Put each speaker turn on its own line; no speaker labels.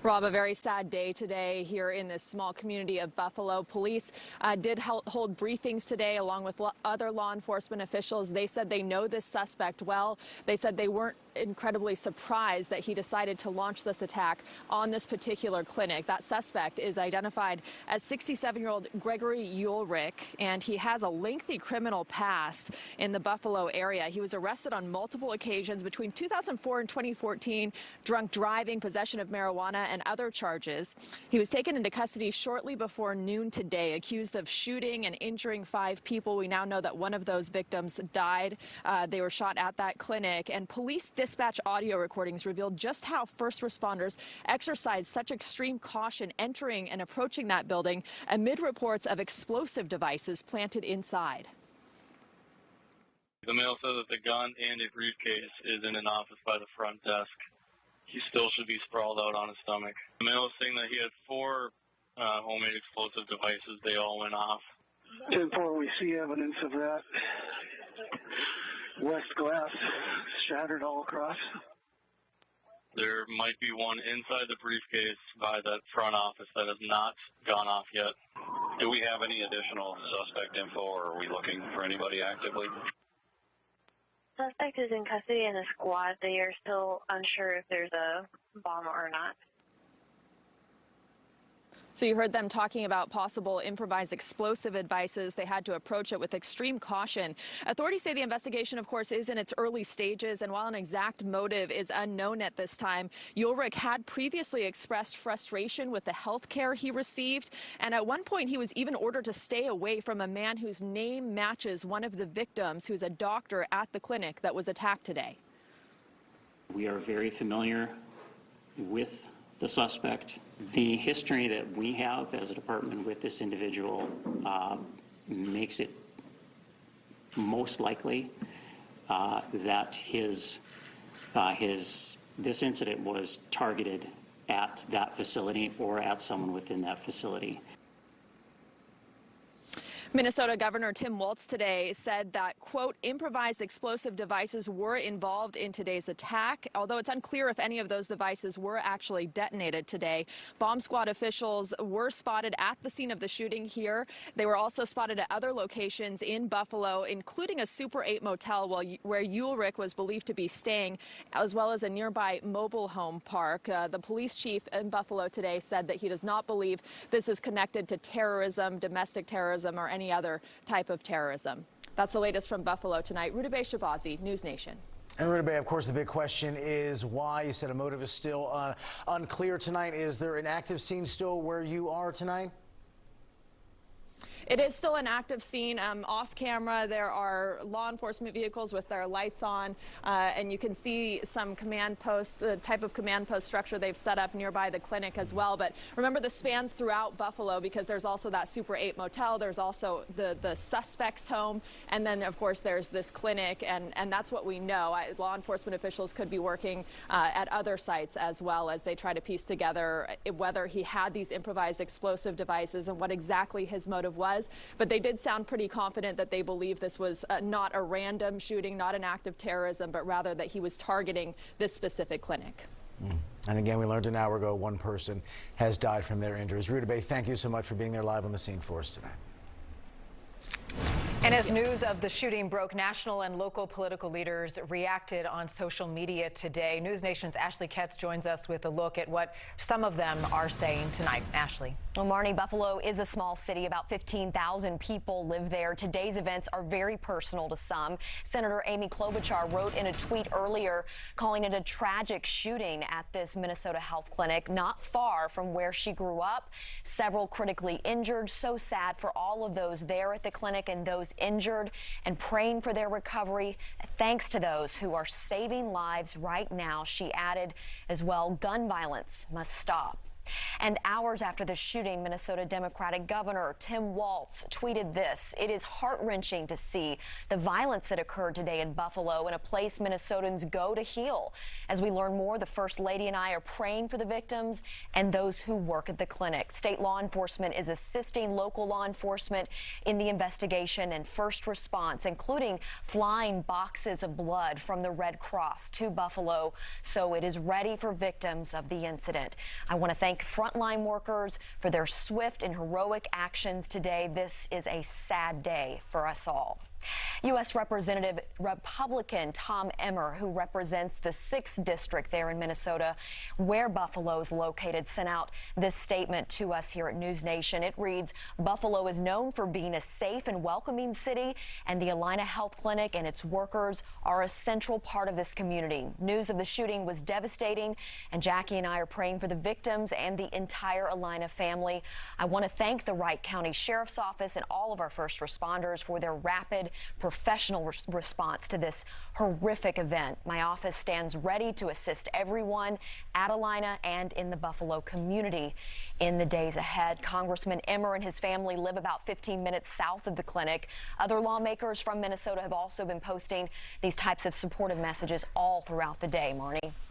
Rob, a very sad day today here in this small community of Buffalo. Police did hold briefings today along with other law enforcement officials. They said they know this suspect well. They said they weren't incredibly surprised that he decided to launch this attack on this particular clinic. That suspect is identified as 67-year-old Gregory Ulrich, and he has a lengthy criminal past in the Buffalo area. He was arrested on multiple occasions between 2004 and 2014, drunk driving, possession of marijuana, and other charges. He was taken into custody shortly before noon today, accused of shooting and injuring 5 people. We now know that one of those victims died. They were shot at that clinic, and police dispatch audio recordings revealed just how first responders exercised such extreme caution entering and approaching that building amid reports of explosive devices planted inside.
The male said that the gun and a briefcase is in an office by the front desk. He still should be sprawled out on his stomach. The male is saying that he had 4 homemade explosive devices. They all went off.
10-4, we see evidence of that. West glass shattered all across.
There might be one inside the briefcase by that front office that has not gone off yet.
Do we have any additional suspect info, or are we looking for anybody actively?
Suspect is in custody in a squad. They are still unsure if there's a bomb or not.
So you heard them talking about possible improvised explosive devices. They had to approach it with extreme caution. Authorities say the investigation, of course, is in its early stages, and while an exact motive is unknown at this time, Ulrich had previously expressed frustration with the health care he received, and at one point he was even ordered to stay away from a man whose name matches one of the victims, who's a doctor at the clinic that was attacked today.
We are very familiar with the suspect. The history that we have as a department with this individual makes it most likely that this incident was targeted at that facility or at someone within that facility.
Minnesota Governor Tim Walz today said that, quote, improvised explosive devices were involved in today's attack, although it's unclear if any of those devices were actually detonated today. Bomb squad officials were spotted at the scene of the shooting here. They were also spotted at other locations in Buffalo, including a Super 8 motel where Ulrich was believed to be staying, as well as a nearby mobile home park. The police chief in Buffalo today said that he does not believe this is connected to terrorism, domestic terrorism, or any other type of terrorism. That's the latest from Buffalo tonight. Rudabeh Shabazi, NewsNation.
And Rudabeh, of course, the big question is why. You said a motive is still unclear tonight. Is there an active scene still where you are tonight?
It is still an active scene. Off camera, there are law enforcement vehicles with their lights on, and you can see some command posts, the type of command post structure they've set up nearby the clinic as well. But remember, the spans throughout Buffalo, because there's also that Super 8 motel, there's also the suspect's home, and then, of course, there's this clinic, and that's what we know. Law enforcement officials could be working at other sites as well as they try to piece together whether he had these improvised explosive devices and what exactly his motive was. But they did sound pretty confident that they believe this was not a random shooting, not an act of terrorism, but rather that he was targeting this specific clinic.
And again, we learned an hour ago 1 person has died from their injuries. Rudabeh, thank you so much for being there live on the scene for us tonight.
And as news of the shooting broke, national and local political leaders reacted on social media today. NewsNation's Ashley Ketz joins us with a look at what some of them are saying tonight. Ashley.
Well, Marnie, Buffalo is a small city. About 15,000 people live there. Today's events are very personal to some. Senator Amy Klobuchar wrote in a tweet earlier calling it a tragic shooting at this Minnesota health clinic not far from where she grew up. Several critically injured. So sad for all of those there at the clinic and those injured, and praying for their recovery. Thanks to those who are saving lives right now. She added as well, gun violence must stop. And hours after the shooting, Minnesota Democratic Governor Tim Walz tweeted this: "It is heart-wrenching to see the violence that occurred today in Buffalo, in a place Minnesotans go to heal." As we learn more, the First Lady and I are praying for the victims and those who work at the clinic. State law enforcement is assisting local law enforcement in the investigation and first response, including flying boxes of blood from the Red Cross to Buffalo, so it is ready for victims of the incident. I want to thank frontline workers for their swift and heroic actions today. This is a sad day for us all. U.S. Representative Republican Tom Emmer, who represents the 6th District there in Minnesota, where Buffalo is located, sent out this statement to us here at NewsNation. It reads, "Buffalo is known for being a safe and welcoming city, and the Allina Health Clinic and its workers are a central part of this community. News of the shooting was devastating, and Jackie and I are praying for the victims and the entire Allina family. I want to thank the Wright County Sheriff's Office and all of our first responders for their rapid, professional response to this horrific event. My office stands ready to assist everyone at Allina and in the Buffalo community in the days ahead." Congressman Emmer and his family live about 15 minutes south of the clinic. Other lawmakers from Minnesota have also been posting these types of supportive messages all throughout the day, Marnie.